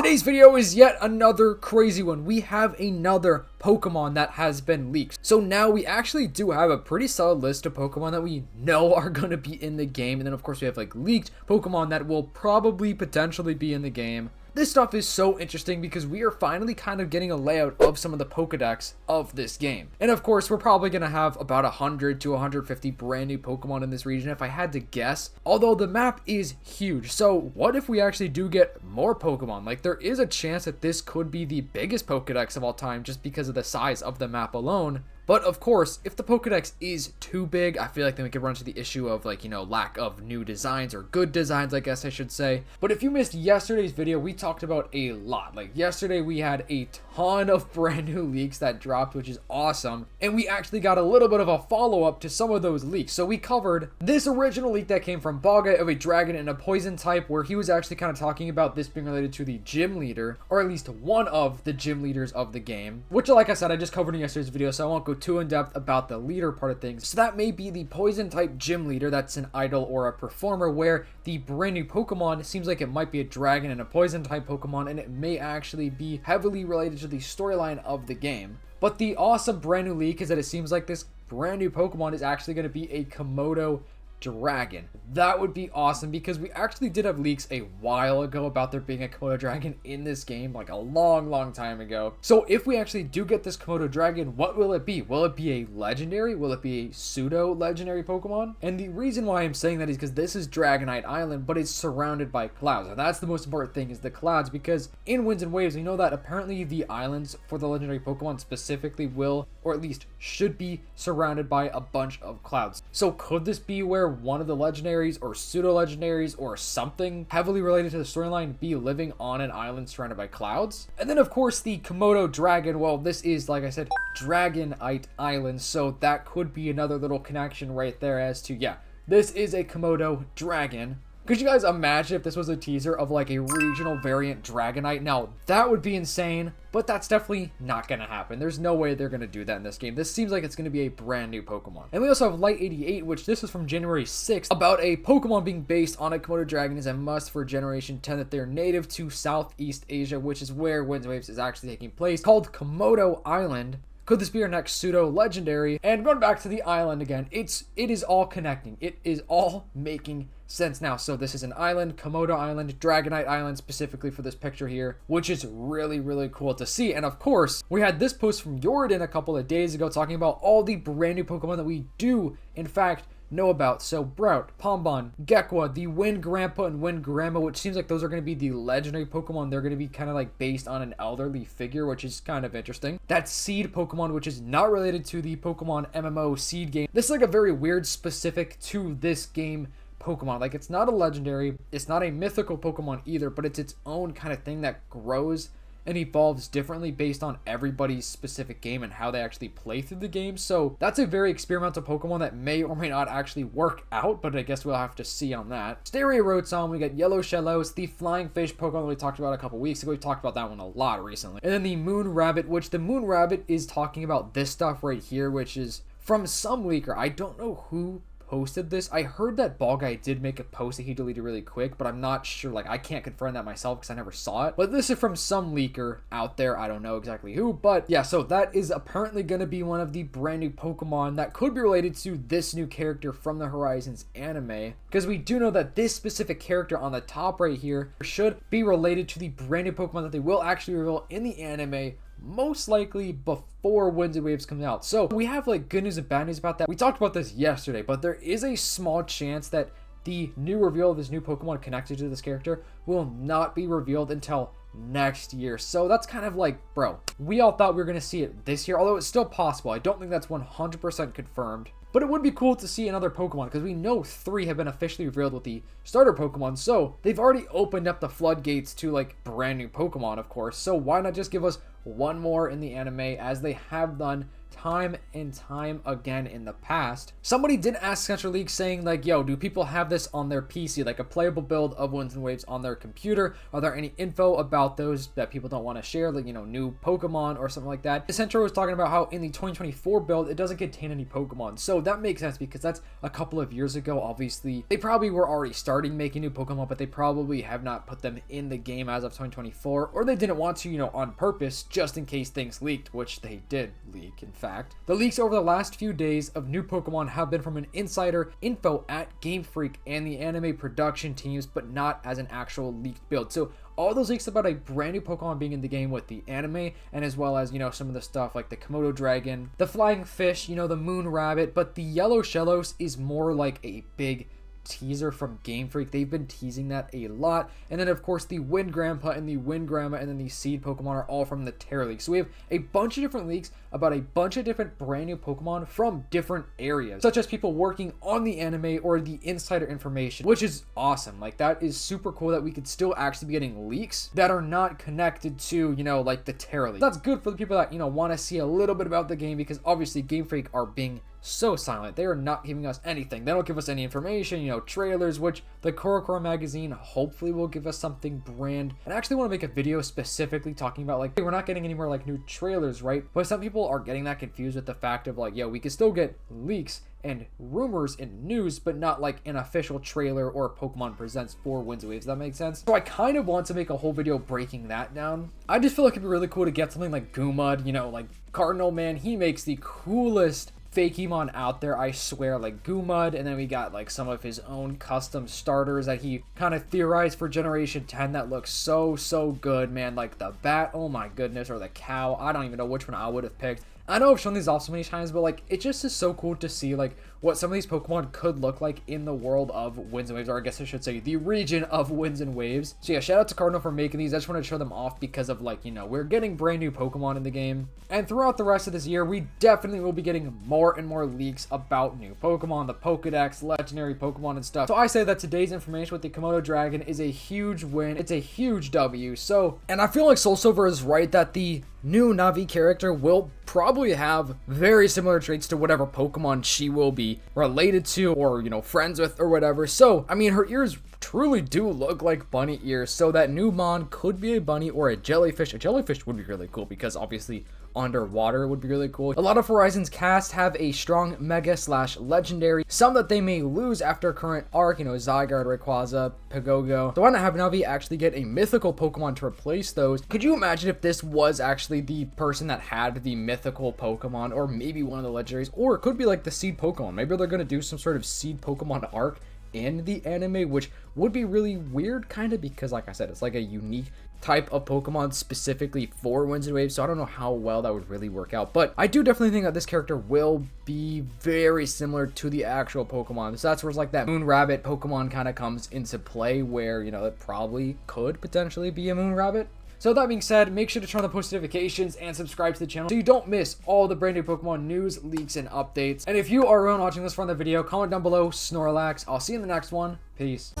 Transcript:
Today's video is yet another crazy one. We have another Pokemon that has been leaked. So now we actually do have a pretty solid list of Pokemon that we know are going to be in the game. And then of course we have like leaked Pokemon that will probably potentially be in the game. This stuff is so interesting because we are finally kind of getting a layout of some of the Pokedex of this game. And of course, we're probably going to have about 100 to 150 brand new Pokemon in this region if I had to guess. Although the map is huge. So what if we actually do get more Pokemon? Like there is a chance that this could be the biggest Pokedex of all time just because of the size of the map alone. But of course, if the Pokedex is too big, I feel like then we could run into the issue of like, lack of new designs or good designs, I guess I should say. But if you missed yesterday's video, we talked about a lot. Like yesterday we had a ton of brand new leaks that dropped, which is awesome. And we actually got a little bit of a follow-up to some of those leaks. So we covered this original leak that came from Bogga of a dragon and a poison type, where he was actually kind of talking about this being related to the gym leader, or at least one of the gym leaders of the game, which like I said, I just covered in yesterday's video, so I won't go too in depth about the leader part of things. So that may be the poison type gym leader that's an idol or a performer, where the brand new Pokemon seems like it might be a dragon and a poison type Pokemon, and it may actually be heavily related to the storyline of the game. But the awesome brand new leak is that it seems like this brand new Pokemon is actually going to be a Komodo dragon. That would be awesome because we actually did have leaks a while ago about there being a Komodo dragon in this game, like a long time ago. So if we actually do get this Komodo dragon, what will it be? Will it be a legendary? Will it be a pseudo legendary Pokemon? And the reason why I'm saying that is because this is Dragonite Island, but it's surrounded by clouds. And that's the most important thing, is the clouds, because in Winds and Waves we know that apparently the islands for the legendary Pokemon specifically will, or at least should be, surrounded by a bunch of clouds. So could this be where one of the legendaries or pseudo legendaries or something heavily related to the storyline be living on an island surrounded by clouds? And then of course the Komodo dragon, well, this is, like I said, Dragonite Island, so that could be another little connection right there as to, yeah, this is a Komodo dragon. Could you guys imagine if this was a teaser of like a regional variant Dragonite? Now, that would be insane, but that's definitely not going to happen. There's no way they're going to do that in this game. This seems like it's going to be a brand new Pokemon. And we also have Light 88, which this is from January 6th, about a Pokemon being based on a Komodo dragon is a must for Generation 10, that they're native to Southeast Asia, which is where Winds and Waves is actually taking place, called Komodo Island. Could this be our next pseudo legendary? And going back to the island again, it is all connecting. It is all making sense now. So this is an island, Komodo Island, Dragonite Island specifically for this picture here, which is really cool to see. And of course, we had this post from Jordan a couple of days ago talking about all the brand new Pokemon that we do, in fact, know about. So Brout, Pombon, Gekwa, the Wind Grandpa and Wind Grandma, which seems like those are going to be the legendary Pokemon. They're going to be kind of like based on an elderly figure, which is kind of interesting. That Seed Pokemon, which is not related to the Pokemon MMO Seed game. This is like a very weird specific to this game Pokemon. Like it's not a legendary, it's not a mythical Pokemon either, but it's its own kind of thing that grows and evolves differently based on everybody's specific game and how they actually play through the game. So that's a very experimental Pokemon that may or may not actually work out, but I guess we'll have to see on that. Stereo Rotom, we got Yellow Shellos, the Flying Fish Pokemon that we talked about a couple weeks ago. We talked about that one a lot recently. And then the Moon Rabbit, which the Moon Rabbit is talking about this stuff right here, which is from some leaker. I don't know who posted this. I heard that Ball Guy did make a post that he deleted really quick, but I'm not sure. Like I can't confirm that myself because I never saw it. But this is from some leaker out there. I don't know exactly who, but yeah, so that is apparently going to be one of the brand new Pokemon that could be related to this new character from the Horizons anime, because we do know that this specific character on the top right here should be related to the brand new Pokemon that they will actually reveal in the anime, most likely before Winds and Waves comes out. So we have like good news and bad news about that. We talked about this yesterday, but there is a small chance that the new reveal of this new Pokemon connected to this character will not be revealed until next year. So that's kind of like, bro, we all thought we were going to see it this year, although it's still possible. I don't think that's 100% confirmed. But it would be cool to see another Pokemon, because we know 3 have been officially revealed with the starter Pokemon, so they've already opened up the floodgates to like brand new Pokemon, of course. So why not just give us one more in the anime, as they have done time and time again in the past. Somebody did ask Central League saying like, yo, do people have this on their PC, like a playable build of Winds and Waves on their computer? Are there any info about those that people don't want to share, like, you know, new Pokemon or something like that? Central was talking about how in the 2024 build, it doesn't contain any Pokemon. So that makes sense because that's a couple of years ago. Obviously, they probably were already starting making new Pokemon, but they probably have not put them in the game as of 2024, or they didn't want to, you know, on purpose, just in case things leaked, which they did leak, in fact. The leaks over the last few days of new Pokemon have been from an insider info at Game Freak and the anime production teams, but not as an actual leaked build. So all those leaks about a brand new Pokemon being in the game with the anime, and as well as, you know, some of the stuff like the Komodo dragon, the flying fish, you know, the moon rabbit, but the yellow Shellos is more like a big teaser from Game Freak. They've been teasing that a lot. And then of course the Wind Grandpa and the Wind Grandma and then the Seed Pokemon are all from the Terra League. So we have a bunch of different leaks about a bunch of different brand new Pokemon from different areas, such as people working on the anime or the insider information, which is awesome. Like, that is super cool that we could still actually be getting leaks that are not connected to, you know, like the Terra League. That's good for the people that, you know, want to see a little bit about the game, because obviously Game Freak are being so silent. They are not giving us anything. They don't give us any information, you know, trailers, which the Korokoro magazine hopefully will give us something brand. And I actually want to make a video specifically talking about, like, hey, we're not getting any more like new trailers, right? But some people are getting that confused with the fact of like, yo, we can still get leaks and rumors and news, but not like an official trailer or Pokemon Presents for Winds and Waves. That makes sense? So I kind of want to make a whole video breaking that down. I just feel like it'd be really cool to get something like Goomud, you know, like Cardinal, man, he makes the coolest Fakemon out there, I swear, like Goomud, and then we got like some of his own custom starters that he kind of theorized for Generation 10 that looks so good, man. Like the bat, oh my goodness, or the cow, I don't even know which one I would have picked. I know I've shown these off so many times, but like, it just is so cool to see like what some of these Pokemon could look like in the world of Winds and Waves, or I guess I should say the region of Winds and Waves. So yeah, shout out to Cardinal for making these. I just wanted to show them off because of like, you know, we're getting brand new Pokemon in the game. And throughout the rest of this year, we definitely will be getting more and more leaks about new Pokemon, the Pokedex, legendary Pokemon and stuff. So I say that today's information with the Komodo Dragon is a huge win. It's a huge W. So, and I feel like Soul Silver is right that the new Navi character will probably have very similar traits to whatever Pokemon she will be related to, or, you know, friends with or whatever. So, I mean, her ears truly do look like bunny ears, so that new Mon could be a bunny or a jellyfish. A jellyfish would be really cool because obviously underwater would be really cool. A lot of Horizon's cast have a strong mega / legendary, some that they may lose after current arc, you know, Zygarde, Rayquaza, Pagogo. So why not have Navi actually get a mythical Pokemon to replace those? Could you imagine if this was actually the person that had the mythical Pokemon, or maybe one of the legendaries, or it could be like the seed Pokemon. Maybe they're going to do some sort of seed Pokemon arc in the anime, which would be really weird, kind of, because like I said, it's like a unique type of Pokemon specifically for Winds and Waves, so I don't know how well that would really work out. But I do definitely think that this character will be very similar to the actual Pokemon. So that's where it's like that Moon Rabbit Pokemon kind of comes into play, where, you know, it probably could potentially be a Moon Rabbit. So that being said, make sure to turn on the post notifications and subscribe to the channel so you don't miss all the brand new Pokemon news, leaks, and updates. And if you are around watching this from the video, comment down below Snorlax. I'll see you in the next one. Peace.